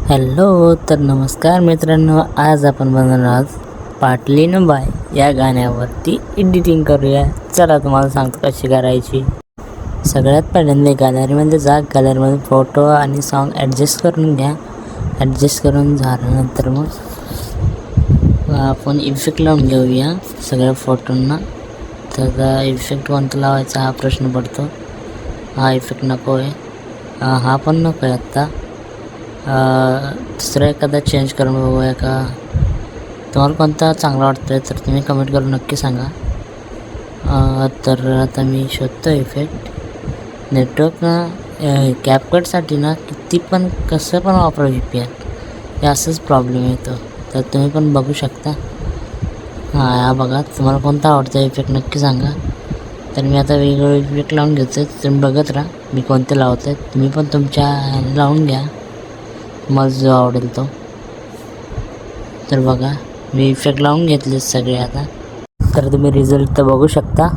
Hello, तर नमस्कार मित्रांनो. आज आपण बनवणार आहोत पाटलीन बाय या गाण्यावरती एडिटिंग करूया. चला तुम्हाला सांगतो कशी करायची. सगळ्यात पहिल्यांदा गॅलरीमध्ये जा. गॅलरीमध्ये फोटो आणि सॉन्ग ॲडजस्ट करून घ्या. ॲडजस्ट करून झाल्यानंतर मग आपण इफेक्ट लावून घेऊया सगळ्या फोटोंना. तर इफेक्ट कोणता लावायचा हा प्रश्न पडतो. हा इफेक्ट नको आहे, हा पण नको आहे आत्ता. दुसरा एखादा चेंज करून बघूया का. तुम्हाला कोणता चांगला वाटतो आहे तर तुम्ही कमेंट करून नक्की सांगा. तर आता मी शोधतो इफेक्ट. नेटवर्क ना कॅपकटसाठी ना किती पण कसं पण वापरा VPN, हे असंच प्रॉब्लेम येतो. तर तुम्ही पण बघू शकता. हा बघा, तुम्हाला कोणता आवडतो इफेक्ट नक्की सांगा. तर मी आता वेगवेगळे इफेक्ट लावून घेतो. तुम्ही बघत राहा मी कोणते लावतो आहे. तुम्ही पण तुमच्या लावून घ्या, मला जो आवडेल तो. तर बघा, मी इफेक्ट लावून घेतले सगळे आता. तर तुम्ही रिझल्ट तर बघू शकता.